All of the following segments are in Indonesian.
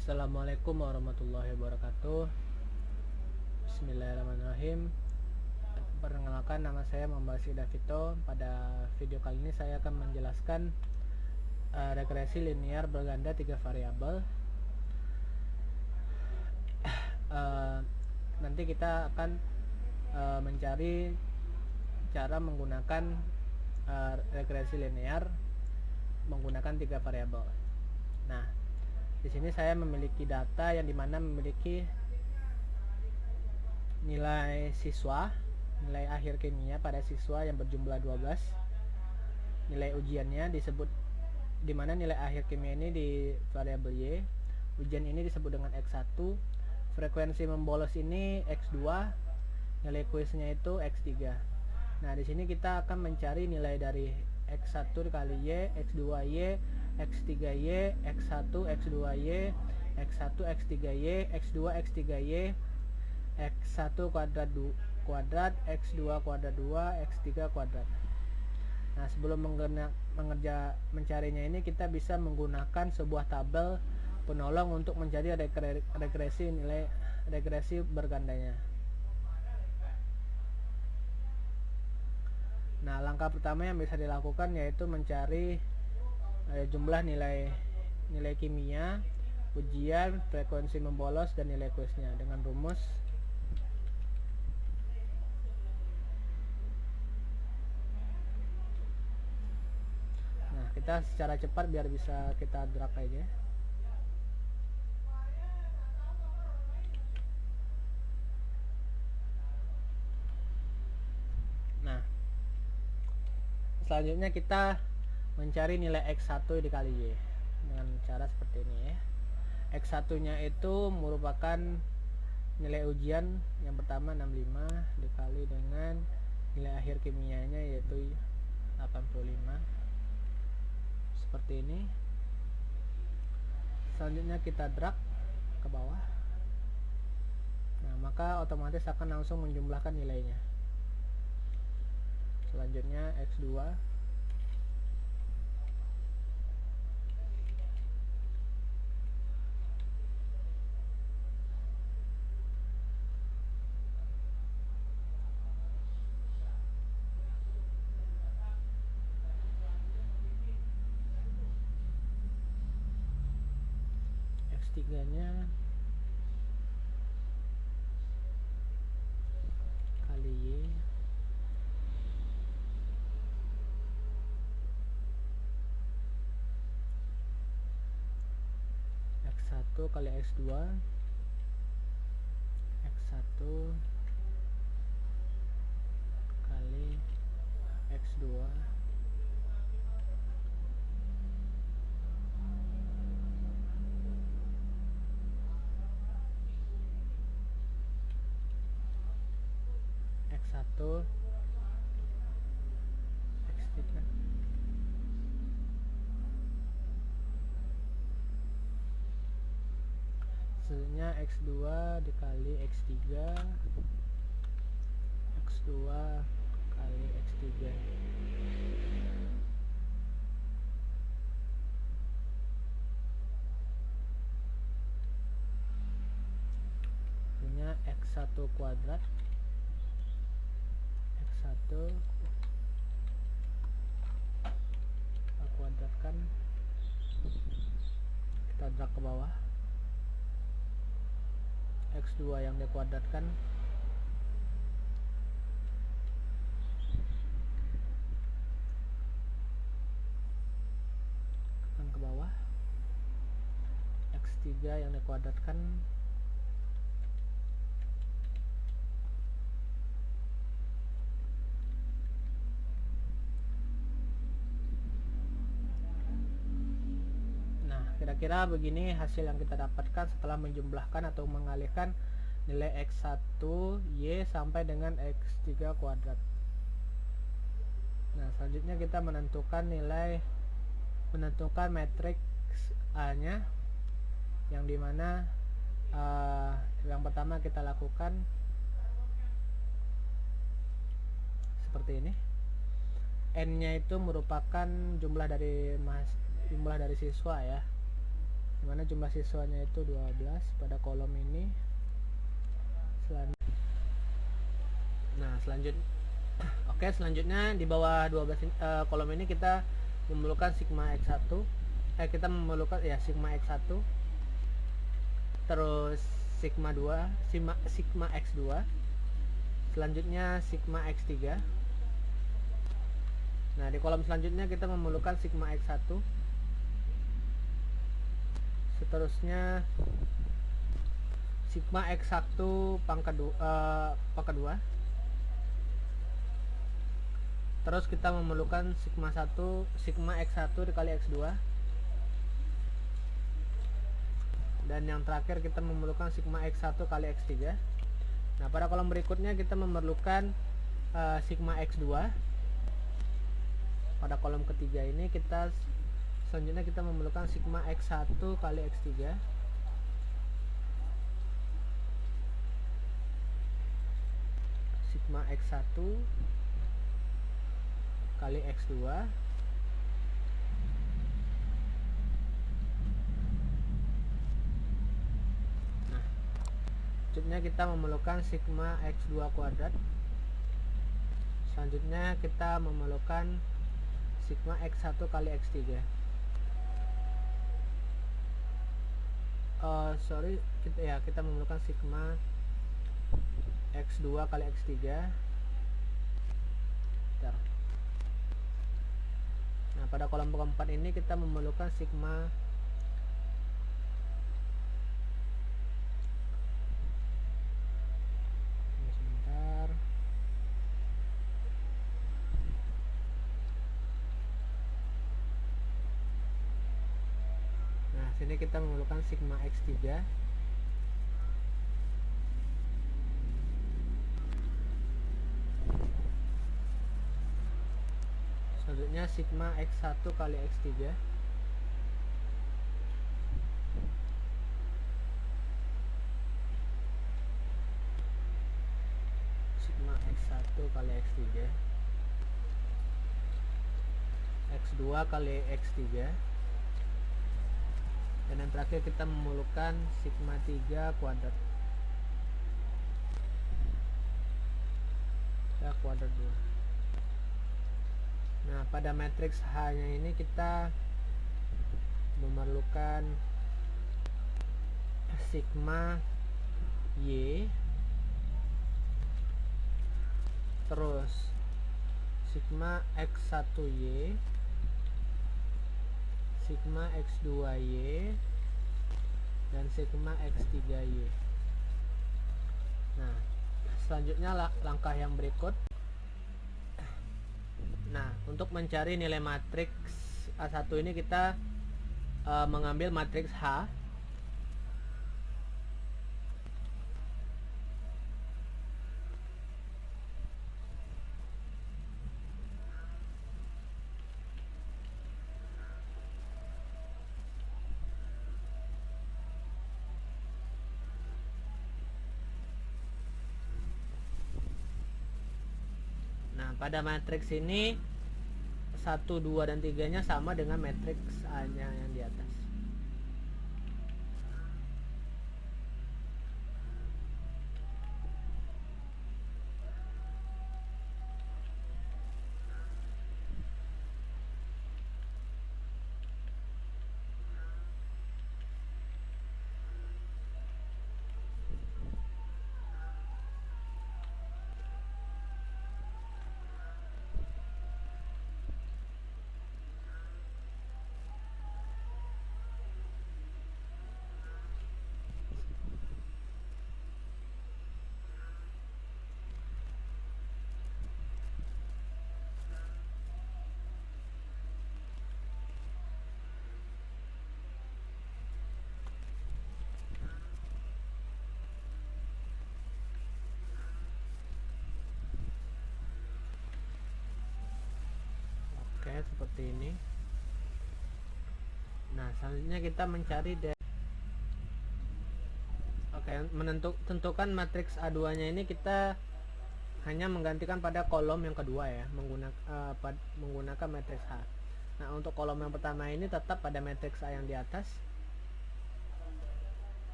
Assalamualaikum warahmatullahi wabarakatuh. Bismillahirrahmanirrahim. Perkenalkan, nama saya Muhammad Sida Vito. Pada video kali ini saya akan menjelaskan regresi linear berganda 3 variabel. Nanti kita akan mencari cara menggunakan regresi linear menggunakan 3 variabel. Nah, di sini saya memiliki data yang dimana memiliki nilai siswa, nilai akhir kimia pada siswa yang berjumlah 12. Nilai ujiannya disebut, dimana nilai akhir kimia ini di variabel Y. Ujian ini disebut dengan X1. Frekuensi membolos ini X2. Nilai kuisnya itu X3. Nah, di sini kita akan mencari nilai dari X1 dikali Y, X2Y, X3Y, X1, X2Y, X1, X3Y, X2, X3Y, X1 kuadrat, X2 kuadrat 2, X3 kuadrat. Nah, sebelum mencarinya ini, kita bisa menggunakan sebuah tabel penolong untuk mencari regresi nilai regresi bergandanya. Nah, langkah pertama yang bisa dilakukan yaitu mencari jumlah nilai kimia, ujian, frekuensi membolos, dan nilai kuisnya dengan rumus kita secara cepat biar bisa kita drag aja. Nah, selanjutnya kita mencari nilai X1 dikali Y dengan cara seperti ini ya. X1 nya itu merupakan nilai ujian yang pertama 65 dikali dengan nilai akhir kimianya yaitu 85, seperti ini. Selanjutnya kita drag ke bawah. Nah, maka otomatis akan langsung menjumlahkan nilainya. Selanjutnya X2, X3 nya kali Y, X1 kali X2, X1 kali X2, X1, X3, selanjutnya X2 dikali X3, X2 kali X3. Punya X1 kuadrat, X1 kita kuadratkan, kita drag ke bawah. X2 yang dikuadratkan, tekan ke bawah. X3 yang dikuadratkan, kira-kira begini hasil yang kita dapatkan setelah menjumlahkan atau mengalihkan nilai X1 Y sampai dengan X3 kuadrat. Nah, selanjutnya kita menentukan matriks A nya, yang dimana yang pertama kita lakukan seperti ini. N nya itu merupakan jumlah dari siswa ya. dimana jumlah siswanya itu 12 pada kolom ini. Nah selanjutnya oke, selanjutnya di bawah 12 kolom ini kita memerlukan sigma x1, kita memerlukan ya sigma x1, terus sigma 2, sigma x2, selanjutnya sigma x3. Nah di kolom selanjutnya kita memerlukan sigma x1, seterusnya sigma x1 pangkat 2, terus kita memerlukan sigma x1 dikali x2, dan yang terakhir kita memerlukan sigma x1 kali x3. Nah pada kolom berikutnya kita memerlukan sigma x2. Pada kolom ketiga ini selanjutnya kita memerlukan sigma x1 kali x3, sigma x1 kali x2, nah selanjutnya kita memerlukan sigma x2 kuadrat, selanjutnya kita memerlukan sigma x1 kali x3. Kita memerlukan sigma x2 kali x3. Nah pada kolom keempat ini kita memerlukan sigma sini kita memerlukan sigma x3, selanjutnya sigma x1 kali x3, sigma x1 kali x3, x2 kali x3, dan yang terakhir kita memerlukan sigma 3 kuadrat, ya kuadrat 2. Nah pada matriks H nya ini kita memerlukan sigma Y, terus sigma x1y, sigma x2y, dan sigma x3y. Nah selanjutnya langkah yang berikut. Nah untuk mencari nilai matriks A1 ini kita mengambil matriks H. Nah pada matriks ini 1, 2, dan 3 nya sama dengan matriks A nya yang di atas. Oke, seperti ini. Nah selanjutnya kita mencari tentukan matriks A2 nya ini kita hanya menggantikan pada kolom yang kedua ya, menggunakan matriks H. Nah untuk kolom yang pertama ini tetap pada matriks A yang di atas.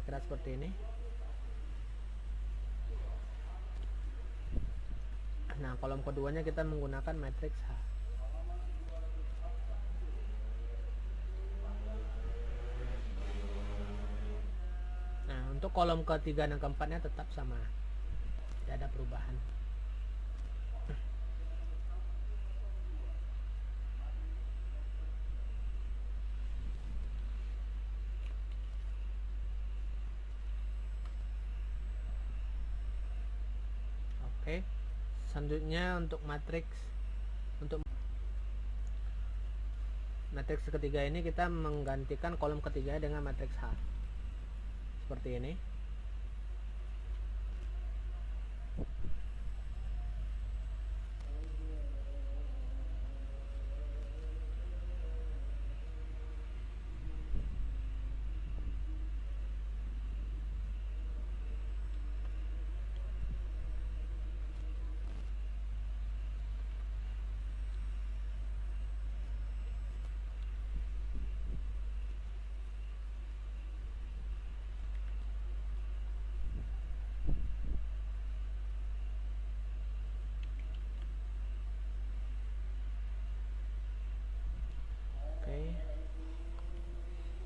kira-kira seperti ini. Nah, kolom keduanya kita menggunakan matriks H. Nah, untuk kolom ketiga dan keempatnya tetap sama, tidak ada perubahan. Oke, selanjutnya untuk matriks ketiga ini kita menggantikan kolom ketiga dengan matriks H seperti ini.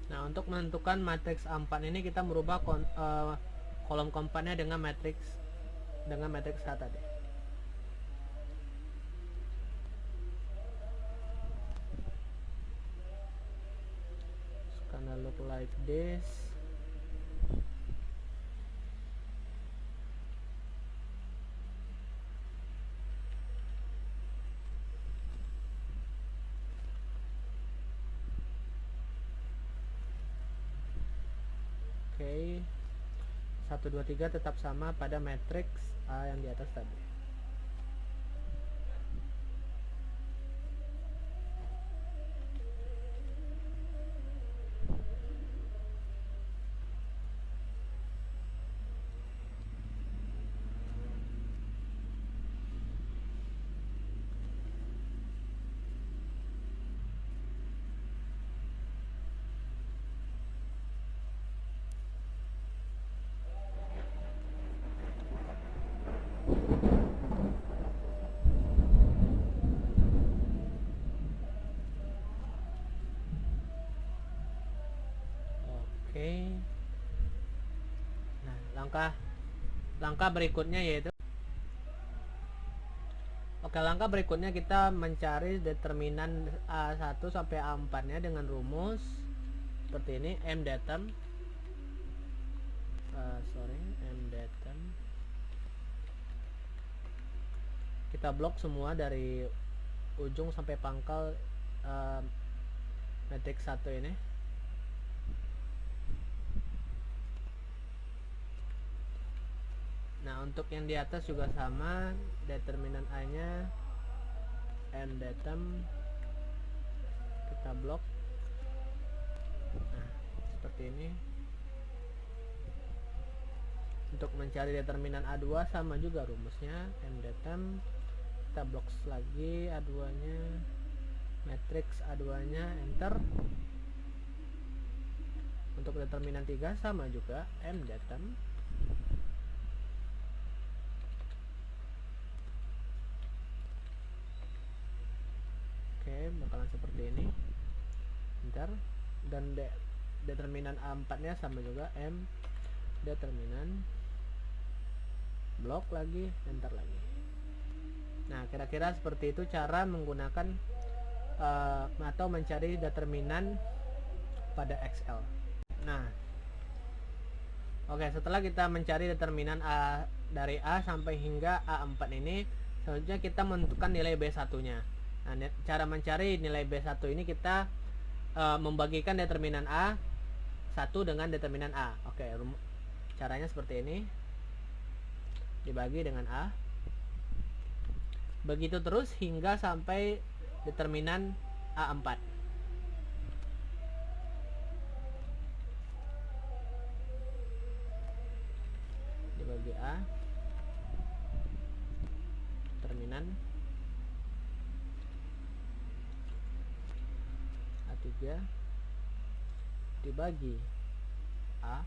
Nah, untuk menentukan matriks A4 ini kita merubah kolom keempatnya dengan matriks H tadi. It's gonna look like this. Oke, 1, 2, 3 tetap sama pada matriks A yang di atas tadi. Oke. Nah, langkah berikutnya yaitu langkah berikutnya kita mencari determinan A1 sampai A4 nya dengan rumus seperti ini. mdatem kita blok semua dari ujung sampai pangkal matriks 1 ini. Nah, untuk yang di atas juga sama, determinan A nya mdatem kita blok. Nah, seperti ini. Untuk mencari determinan A2 sama juga rumusnya, mdatem kita blok lagi A2 nya, matriks A2 nya, enter. Untuk determinan 3 sama juga, mdatem bakalan seperti ini, enter. Dan determinan A4 nya sama juga, determinan blok lagi, enter lagi. Nah, kira-kira seperti itu cara menggunakan atau mencari determinan pada Excel. Nah, oke, setelah kita mencari determinan dari A sampai hingga A4 ini, selanjutnya kita menentukan nilai B1 nya. Nah, cara mencari nilai B1 ini kita membagikan determinan A1 dengan determinan A. Oke, caranya seperti ini. Dibagi dengan A. Begitu terus hingga sampai determinan A4. Dibagi A. Determinan A3 dibagi A.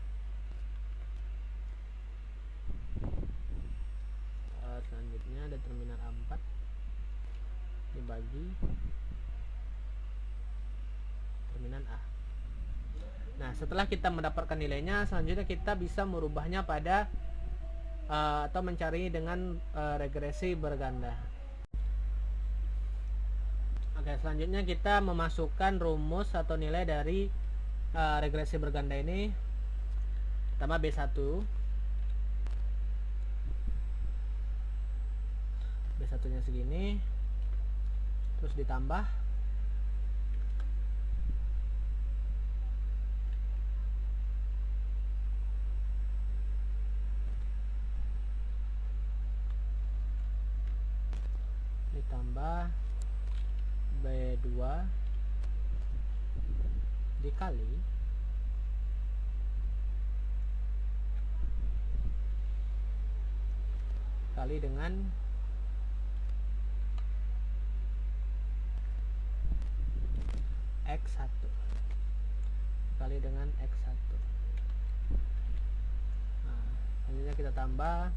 selanjutnya determinan A4 dibagi determinan A. Nah, setelah kita mendapatkan nilainya, selanjutnya kita bisa merubahnya pada atau mencari dengan regresi berganda. Oke, selanjutnya kita memasukkan rumus atau nilai dari regresi berganda ini. Pertama B1 nya segini, terus ditambah B2 dikali dengan X1 kali dengan X1. Nah, selanjutnya kita tambah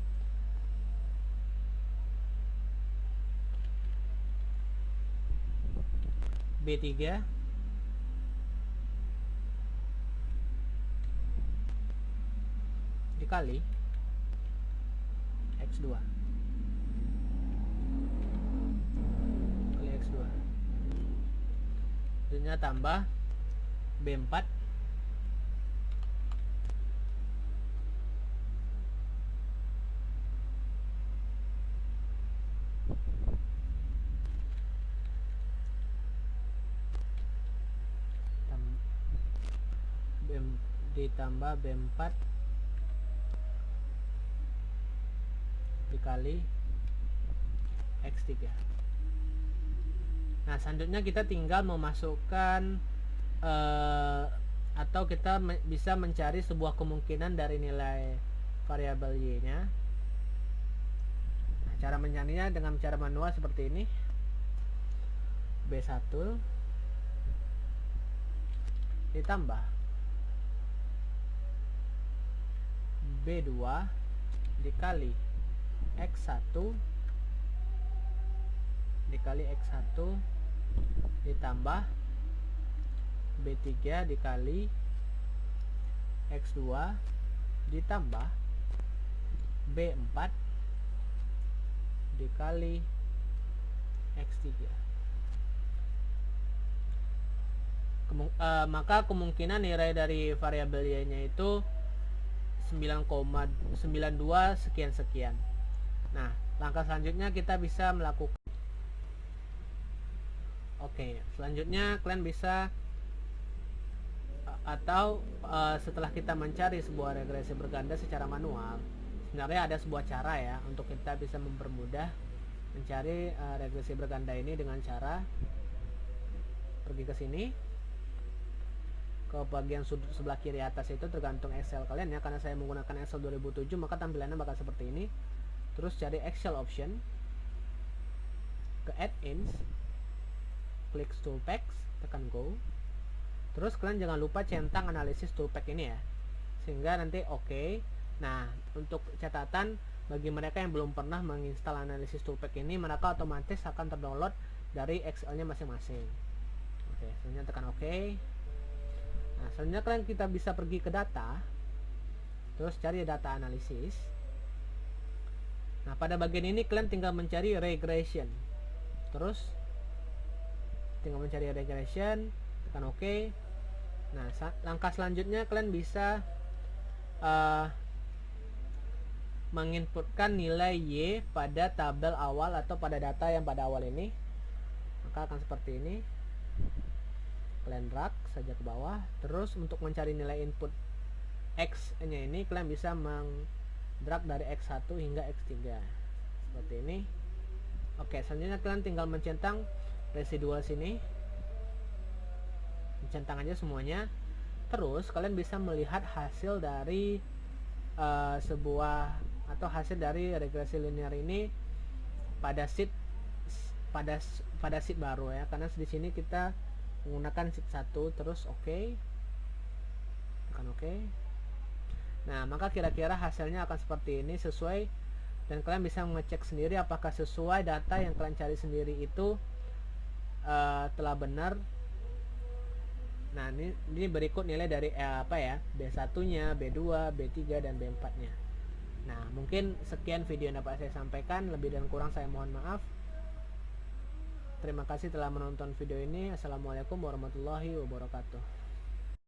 B3 dikali X2 kali X2. Selanjutnya tambah B4 ditambah B4 dikali X3. Nah, selanjutnya kita tinggal memasukkan atau kita bisa mencari sebuah kemungkinan dari nilai variabel Y nya. Nah, cara mencarinya dengan cara manual seperti ini. B1 ditambah B2 dikali X1 ditambah B3 dikali X2 ditambah B4 dikali X3. Maka kemungkinan nilai dari variabel Y-nya itu 9,92 sekian-sekian. Nah, langkah selanjutnya kita bisa melakukan selanjutnya kalian bisa atau setelah kita mencari sebuah regresi berganda secara manual, sebenarnya ada sebuah cara ya untuk kita bisa mempermudah mencari regresi berganda ini dengan cara pergi ke sini ke bagian sudut sebelah kiri atas, itu tergantung Excel kalian ya. Karena saya menggunakan Excel 2007 maka tampilannya bakal seperti ini. Terus cari Excel option, ke add-ins, klik toolpacks, tekan go. Terus kalian jangan lupa centang analisis toolpack ini ya, sehingga nanti oke. Nah, untuk catatan bagi mereka yang belum pernah menginstal analisis toolpack ini, mereka otomatis akan terdownload dari Excel-nya masing-masing. Oke, selanjutnya tekan oke. Nah, selanjutnya kalian kita bisa pergi ke data, terus cari data analisis. Nah, pada bagian ini kalian tinggal mencari regression, terus tinggal mencari regression, tekan oke. Nah, langkah selanjutnya kalian bisa menginputkan nilai Y pada tabel awal atau pada data yang pada awal ini. Maka akan seperti ini. Kalian drag saja ke bawah. Terus untuk mencari nilai input X nya ini kalian bisa drag dari X1 hingga X3 seperti ini. Oke, selanjutnya kalian tinggal mencentang residual sini, mencentang aja semuanya. Terus kalian bisa melihat hasil dari sebuah atau hasil dari regresi linear ini pada sheet baru ya, karena di sini kita menggunakan sheet 1. Terus oke, tekan oke. Nah, maka kira-kira hasilnya akan seperti ini sesuai dan kalian bisa mengecek sendiri apakah sesuai data yang kalian cari sendiri itu telah benar. Nah, ini berikut nilai dari B1 nya, B2, B3 dan B4 nya. Nah, mungkin sekian video yang dapat saya sampaikan, lebih dan kurang saya mohon maaf. Terima kasih telah menonton video ini. Assalamualaikum warahmatullahi wabarakatuh.